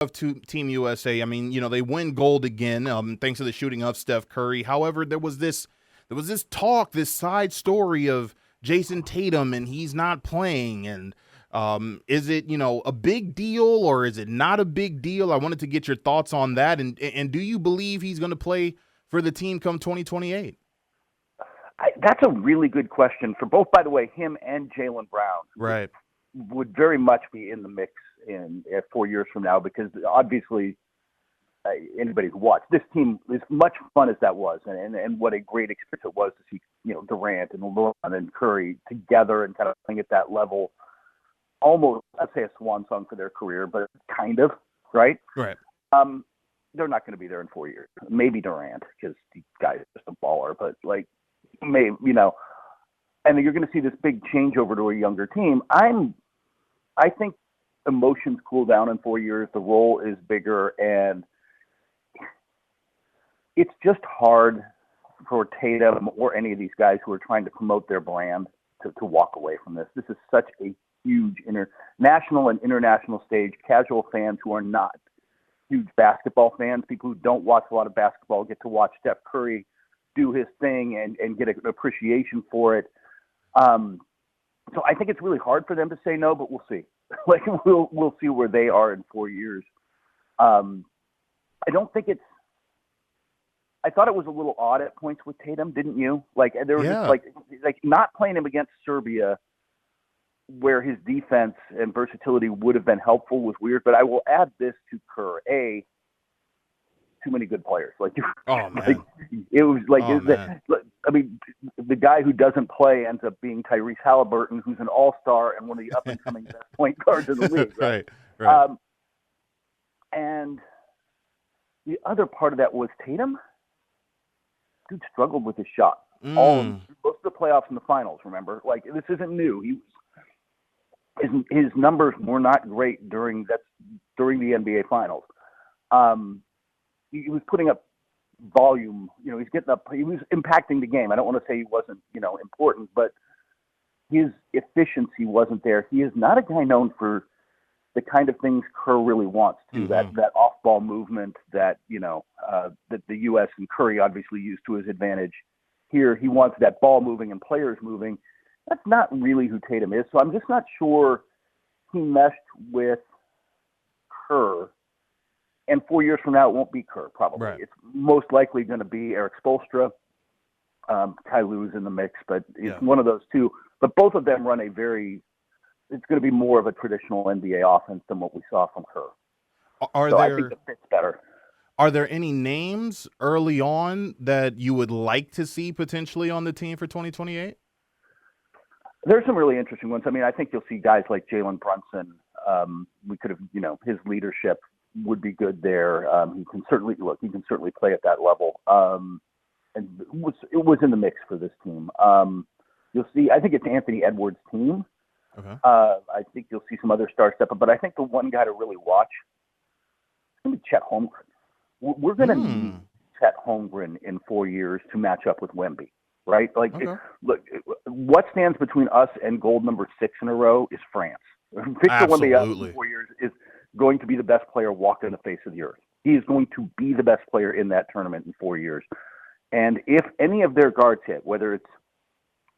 of Team USA. I mean, they win gold again, thanks to the shooting of Steph Curry. However, there was this talk, this side story of Jason Tatum, and he's not playing. And is it, a big deal or is it not a big deal? I wanted to get your thoughts on that. And do you believe he's going to play for the team come 2028? That's a really good question for both, by the way, him and Jalen Brown. Right. Would very much be in the mix in 4 years from now, because obviously anybody who watched this team, as much fun as that was, and what a great experience it was to see, Durant and LeBron and Curry together and kind of playing at that level, almost, I'd say a swan song for their career, but kind of, right? Right. They're not going to be there in 4 years. Maybe Durant, because the guy is just a baller, but maybe, and you're going to see this big changeover to a younger team. I think emotions cool down in 4 years. The role is bigger, and it's just hard for Tatum or any of these guys who are trying to promote their brand to walk away from this. This is such a huge national and international stage. Casual fans who are not huge basketball fans, people who don't watch a lot of basketball, get to watch Steph Curry do his thing and get an appreciation for it. So I think it's really hard for them to say no, but we'll see. We'll see where they are in 4 years. I don't think I thought it was a little odd at points with Tatum, didn't you? There was just not playing him against Serbia, where his defense and versatility would have been helpful, was weird. But I will add this to Kerr: too many good players. Oh man, it was the guy who doesn't play ends up being Tyrese Halliburton, who's an all-star and one of the up-and-coming best point guards in the league. Right. And the other part of that was Tatum. Dude struggled with his shot most of the playoffs and the finals. Remember, this isn't new. His numbers were not great during the NBA finals. He was putting up volume. He's getting up. He was impacting the game. I don't want to say he wasn't, important, but his efficiency wasn't there. He is not a guy known for the kind of things Kerr really wants to. That off-ball movement that that the U.S. and Curry obviously used to his advantage. Here, he wants that ball moving and players moving. That's not really who Tatum is. So I'm just not sure he meshed with Kerr. And 4 years from now, it won't be Kerr, probably. Right. It's most likely going to be Eric Spoelstra. Ty Lue's in the mix, but it's one of those two. But both of them run it's going to be more of a traditional NBA offense than what we saw from Kerr. I think it fits better. Are there any names early on that you would like to see potentially on the team for 2028? There's some really interesting ones. I mean, I think you'll see guys like Jalen Brunson. We could have, his leadership would be good there. He can certainly play at that level. And it was in the mix for this team. You'll see, I think it's Anthony Edwards' team. Okay. I think you'll see some other stars step up, but I think the one guy to really watch is going to be Chet Holmgren. We're going to need Chet Holmgren in 4 years to match up with Wemby, right? Look, what stands between us and gold number 6 in a row is France. Victor Wembanyama in 4 years is going to be the best player walking the face of the earth. He is going to be the best player in that tournament in 4 years. And if any of their guards hit, whether it's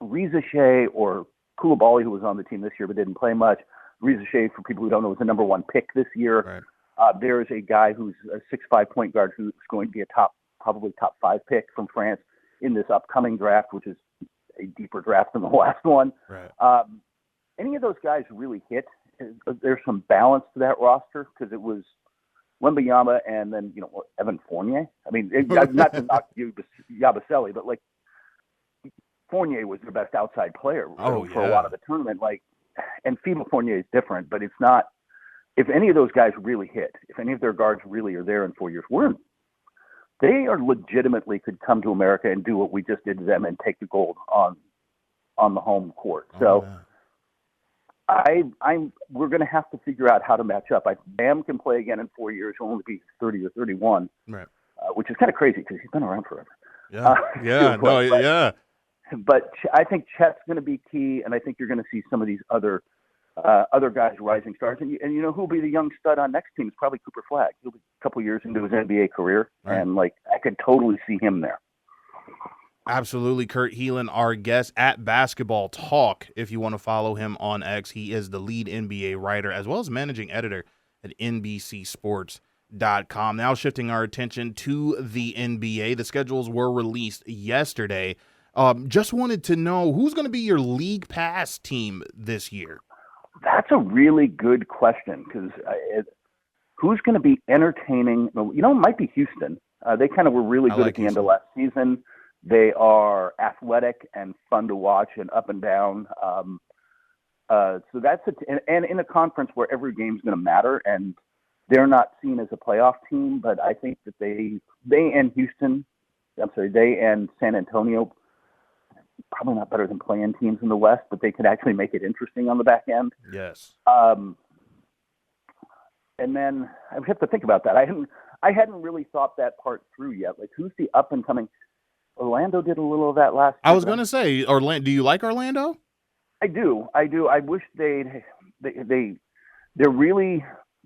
Reza Shea or Koulibaly, who was on the team this year but didn't play much. Reza Shea, for people who don't know, was the number 1 pick this year. Right. There is a guy who's a 6'5" point guard who's going to be probably top 5 pick from France in this upcoming draft, which is a deeper draft than the last one. Right. Any of those guys really hit. There's some balance to that roster because it was Wembanyama and then Evan Fournier. I mean, not to knock Yabusele, but Fournier was their best outside player for a lot of the tournament. And FIBA Fournier is different, but it's not. If any of those guys really hit, if any of their guards really are there in 4 years, they are legitimately could come to America and do what we just did to them and take the gold on the home court. So we're going to have to figure out how to match up. Bam can play again in 4 years. He'll only be 30 or 31, right? Which is kind of crazy because he's been around forever. Yeah, But I think Chet's going to be key, and I think you're going to see some of these other other guys rising stars. And you know who'll be the young stud on next team is probably Cooper Flagg. He'll be a couple years into his NBA career, Right. and like I could totally see him there. Absolutely. Kurt Heelan, our guest at Basketball Talk. If you want to follow him on X, he is the lead NBA writer as well as managing editor at NBCSports.com. Now shifting our attention to the NBA. The schedules were released yesterday. Just wanted to know who's going to be your league pass team this year. That's a really good question because who's going to be entertaining? You know, it might be Houston. They kind of were really good at the end of last season. They are athletic and fun to watch and up and down. So that's and in a conference where every game's going to matter, and they're not seen as a playoff team, but I think that they and San Antonio, probably not better than playing teams in the West, but they could actually make it interesting on the back end. Yes. And then I have to think about that. I hadn't really thought that part through yet. Like, who's the up and coming? Orlando did a little of that last year. I was going to say, Orlando. Do you like Orlando? I do. I wish they're really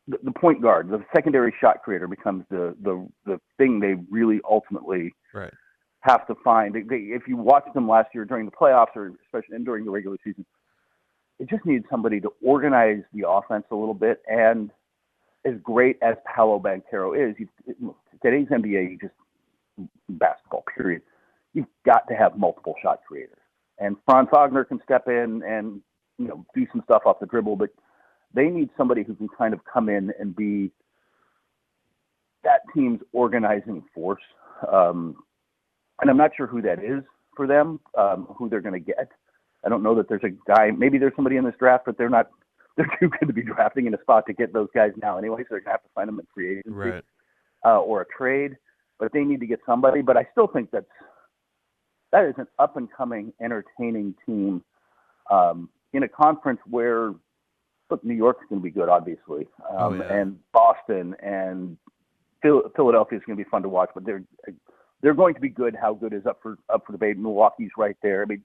the point guard, the secondary shot creator becomes the thing they really ultimately right. have to find. If you watched them last year during the playoffs or especially during the regular season, it just needs somebody to organize the offense a little bit. And as great as Paolo Banchero is, today's NBA, basketball, period, you've got to have multiple shot creators. And Franz Wagner can step in and do some stuff off the dribble, but they need somebody who can kind of come in and be that team's organizing force. And I'm not sure who that is for them, who they're going to get. I don't know that there's a guy. Maybe there's somebody in this draft, but they're too good to be drafting in a spot to get those guys now anyway, so they're going to have to find them in free agency right. Or a trade. But they need to get somebody. But I still think that is an up-and-coming, entertaining team in a conference where, look, New York's going to be good, obviously, and Boston and Philadelphia is going to be fun to watch. But they're going to be good. How good is up for debate? Milwaukee's right there. I mean,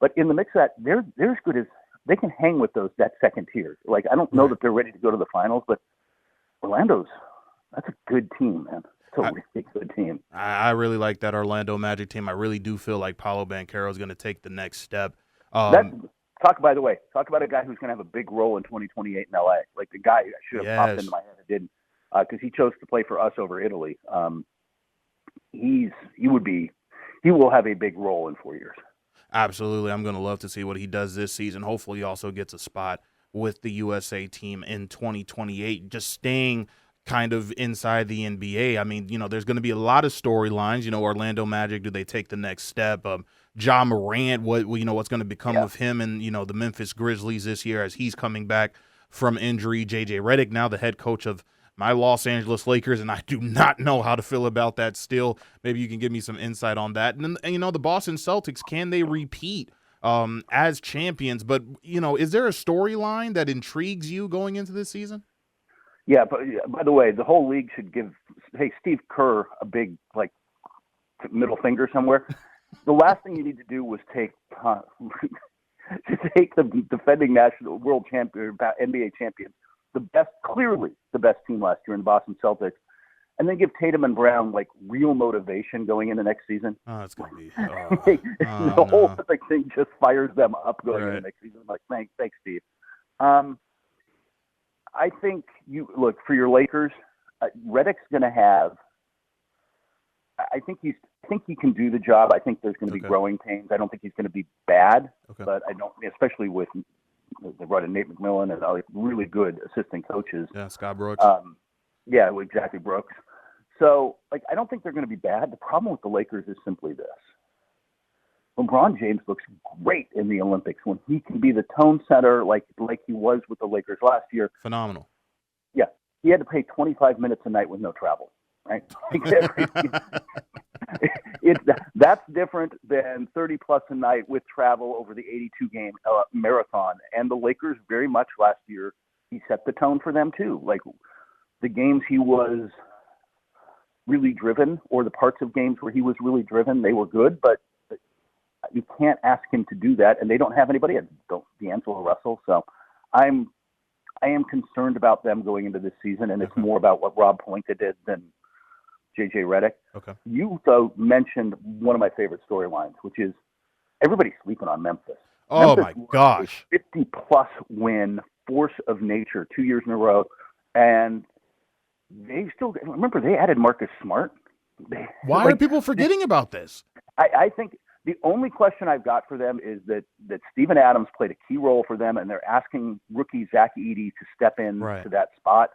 but in the mix of that, they're as good as they can hang with that second tier. Like, I don't know that they're ready to go to the finals, but that's a good team, man. It's a really good team. I really like that Orlando Magic team. I really do feel like Paolo Banchero is going to take the next step. Talk about a guy who's going to have a big role in 2028 in LA. Like the guy that should have popped into my head and didn't, because he chose to play for us over Italy. He will have a big role in 4 years. Absolutely. I'm going to love to see what he does this season. Hopefully he also gets a spot with the USA team in 2028. Just staying kind of inside the NBA. I mean, there's going to be a lot of storylines. Orlando Magic, do they take the next step? Ja Morant, what's going to become of him and, the Memphis Grizzlies this year as he's coming back from injury. JJ Redick, now the head coach of my Los Angeles Lakers, and I do not know how to feel about that still. Maybe you can give me some insight on that. And then, the Boston Celtics, can they repeat as champions? But, is there a storyline that intrigues you going into this season? Yeah, but by the way, the whole league should give Steve Kerr a big middle finger somewhere. The last thing you need to do was take the defending national world champion, NBA champion, clearly the best team last year in the Boston Celtics, and then give Tatum and Brown real motivation going into next season. Oh, it's gonna be the whole thing just fires them up going into next season. Thanks, Steve. I think for your Lakers, Redick's going to have. I think he can do the job. I think there's going to be growing pains. I don't think he's going to be bad, but I don't, especially with they brought in Nate McMillan and really good assistant coaches. Yeah, Scott Brooks. Yeah, exactly, Brooks. So, I don't think they're going to be bad. The problem with the Lakers is simply this. LeBron James looks great in the Olympics when he can be the tone setter like he was with the Lakers last year. Phenomenal. Yeah. He had to play 25 minutes a night with no travel, right? That's different than 30-plus a night with travel over the 82-game marathon. And the Lakers very much last year, he set the tone for them too. The games he was really driven, or the parts of games where he was really driven, they were good, but you can't ask him to do that, and they don't have anybody. D'Angelo Russell, so I am concerned about them going into this season, and it's more about what Rob Pelinka did than J.J. Redick. Okay. You, though, mentioned one of my favorite storylines, which is everybody's sleeping on Memphis. Oh, Memphis my gosh. 50-plus win, force of nature, 2 years in a row. And they still – remember, they added Marcus Smart. Why are people forgetting about this? I think the only question I've got for them is that Steven Adams played a key role for them, and they're asking rookie Zach Edey to step in to that spot.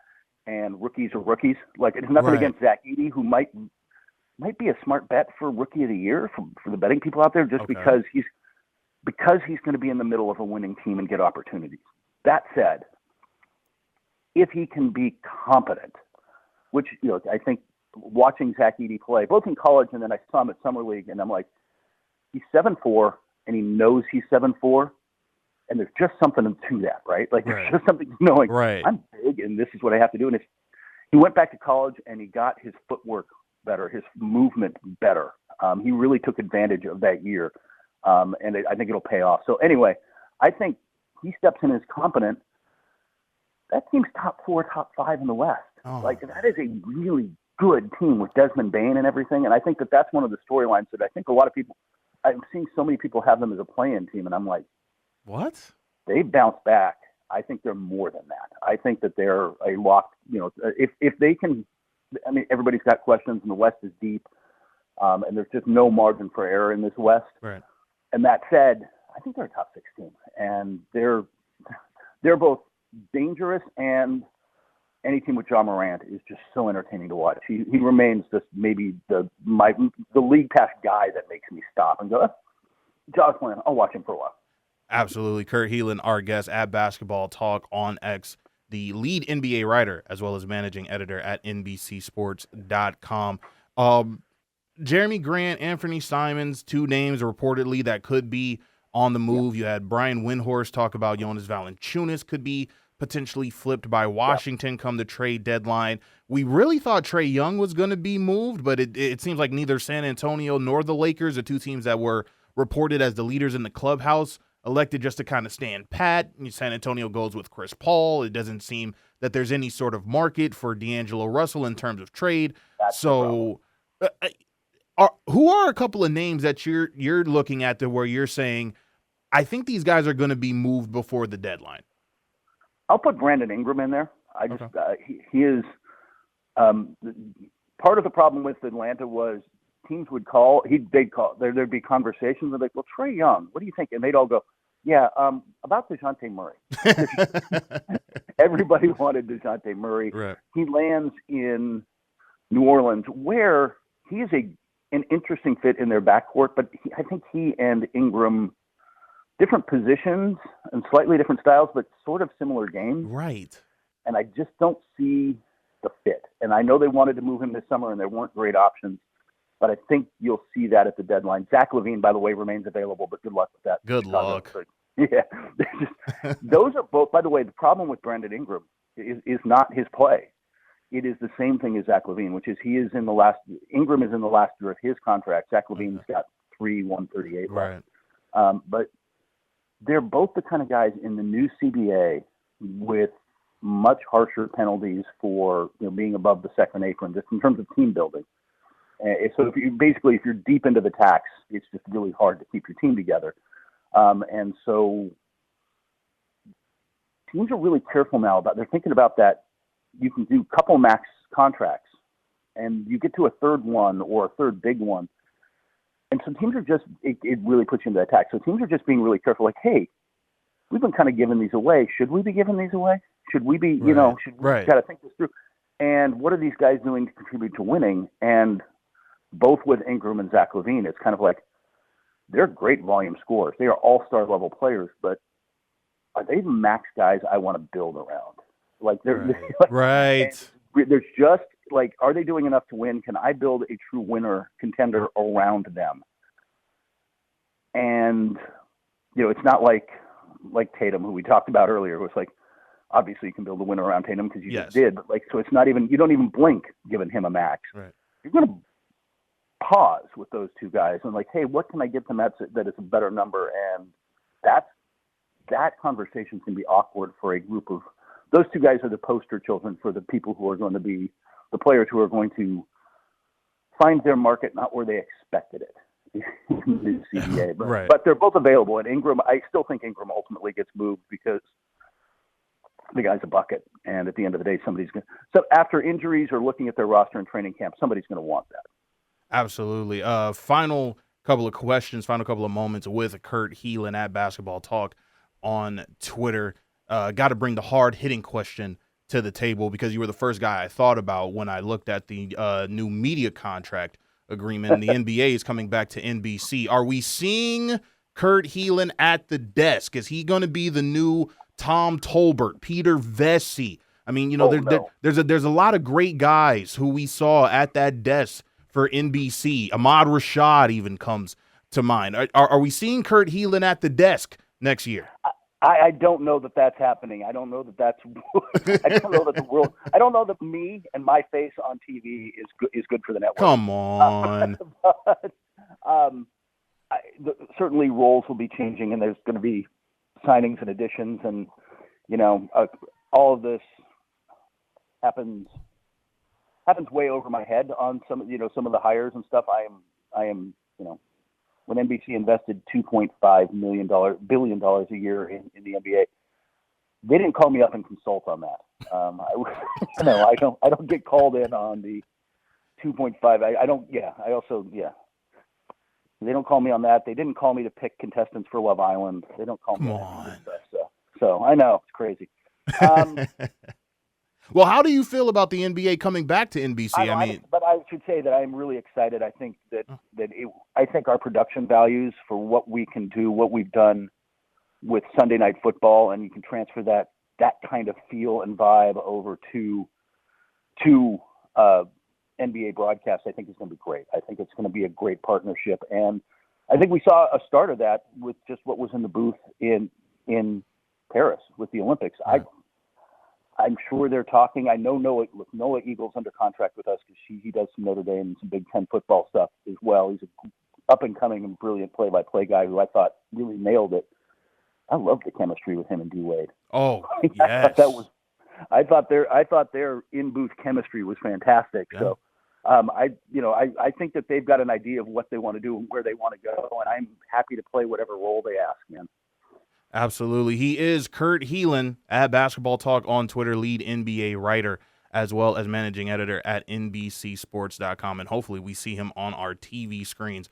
And rookies are rookies. Like, it's nothing against Zach Edey, who might be a smart bet for Rookie of the Year for the betting people out there, just because he's going to be in the middle of a winning team and get opportunities. That said, if he can be competent, which I think watching Zach Edey play, both in college and then I saw him at Summer League, and I'm like, he's 7'4", and he knows he's 7'4", and there's just something to that, right? Like, there's just something knowing, I'm big, and this is what I have to do. And he went back to college, and he got his footwork better, his movement better. He really took advantage of that year, and I think it'll pay off. So anyway, I think he steps in as competent. That team's top 4, top 5 in the West. Like, that is a really good team with Desmond Bane and everything, and I think that's one of the storylines that I think a lot of people – I'm seeing so many people have them as a play-in team, and I'm like, what? They've bounced back. I think they're more than that. I think that they're a lock. If they can, I mean, everybody's got questions, and the West is deep, and there's just no margin for error in this West. Right. And that said, I think they're a top 6 team, and they're both dangerous, and any team with John Morant is just so entertaining to watch. He remains just maybe the league pass guy that makes me stop and go, John's playing. I'll watch him for a while. Absolutely. Kurt Heelan, our guest at Basketball Talk on X, the lead NBA writer as well as managing editor at NBCSports.com. Jeremy Grant, Anthony Simons, 2 names reportedly that could be on the move. You had Brian Windhorst talk about Jonas Valanciunas could be potentially flipped by Washington come the trade deadline. We really thought Trae Young was going to be moved, but it seems like neither San Antonio nor the Lakers, the 2 teams that were reported as the leaders in the clubhouse, elected just to kind of stand pat. San Antonio goes with Chris Paul. It doesn't seem that there's any sort of market for D'Angelo Russell in terms of trade. That's so who are a couple of names that you're looking at to where you're saying, I think these guys are going to be moved before the deadline? I'll put Brandon Ingram in there. He is part of the problem with Atlanta was teams would call, there'd be conversations, they'd be like, well, Trae Young, what do you think? And they'd all go, about DeJounte Murray. Everybody wanted DeJounte Murray. Right. He lands in New Orleans, where he is an interesting fit in their backcourt, but I think he and Ingram, different positions and slightly different styles, but sort of similar games. Right. And I just don't see the fit. And I know they wanted to move him this summer, and there weren't great options. But I think you'll see that at the deadline. Zach LaVine, by the way, remains available, but good luck with that. Good luck. Yeah. Those are both, by the way, the problem with Brandon Ingram is not his play. It is the same thing as Zach LaVine, which is Ingram is in the last year of his contract. Zach LaVine's got 138 left. Right. But they're both the kind of guys in the new CBA with much harsher penalties for being above the second apron, just in terms of team building. So if you're deep into the tax, it's just really hard to keep your team together. And so teams are really careful now they're thinking about that. You can do a couple max contracts and you get to a third one or a third big one. And so teams are it really puts you into that tax. So teams are just being really careful. Like, hey, we've been kind of giving these away. Should we be giving these away? Should we be, should we got to think this through? And what are these guys doing to contribute to winning? And both with Ingram and Zach LaVine, it's kind of like they're great volume scorers. They are all-star level players, but are they the max guys I want to build around? Like they're right. There's just like, are they doing enough to win? Can I build a true winner contender around them? And it's not like Tatum, who we talked about earlier. It was like, obviously you can build a winner around Tatum because you just did, but so it's not even, you don't even blink giving him a max. Right. You're going to pause with those two guys and like, hey, what can I get them that is a better number? And that's that conversation can be awkward for a group of those two guys are the poster children for the people who are going to be the players who are going to find their market not where they expected it in the CBA. But, right. but they're both available. And Ingram, I still think Ingram ultimately gets moved because the guy's a bucket. And at the end of the day, somebody's going to. So after injuries or looking at their roster in training camp, somebody's going to want that. Absolutely. Final couple of questions, final couple of moments with Kurt Helin at Basketball Talk on Twitter. Got to bring the hard-hitting question to the table because you were the first guy I thought about when I looked at the new media contract agreement. The NBA is coming back to NBC. Are we seeing Kurt Helin at the desk? Is he going to be the new Tom Tolbert, Peter Vesey? I mean, you know, there's a lot of great guys who we saw at that desk for NBC. Ahmad Rashad even comes to mind. Are we seeing Kurt Helin at the desk next year? I don't know that that's happening. I don't know that that's. I don't know that the world. I don't know that me and my face on TV is good for the network. Come on. Certainly, roles will be changing, and there's going to be signings and additions, and all of this happens way over my head on some of the hires and stuff. I am when NBC invested $2.5 billion a year in the NBA, they didn't call me up and consult on that. I don't get called in on the 2.5. I don't. Yeah. I also. Yeah. They don't call me on that. They didn't call me to pick contestants for Love Island. They don't call me on that stuff. So I know it's crazy. Well, how do you feel about the NBA coming back to NBC? But I should say that I'm really excited. I think I think our production values for what we can do, what we've done with Sunday Night Football, and you can transfer that kind of feel and vibe over to NBA broadcast. I think is going to be great. I think it's going to be a great partnership, and I think we saw a start of that with just what was in the booth in Paris with the Olympics. Yeah. I'm sure they're talking. I know Noah Eagle's under contract with us because he does some Notre Dame and some Big Ten football stuff as well. He's an up-and-coming and brilliant play-by-play guy who I thought really nailed it. I love the chemistry with him and D-Wade. Oh, yes. I thought their in-booth chemistry was fantastic. Yeah. So, I think that they've got an idea of what they want to do and where they want to go, and I'm happy to play whatever role they ask, man. Absolutely. He is Kurt Helin at Basketball Talk on Twitter, lead NBA writer, as well as managing editor at NBCSports.com. And hopefully we see him on our TV screens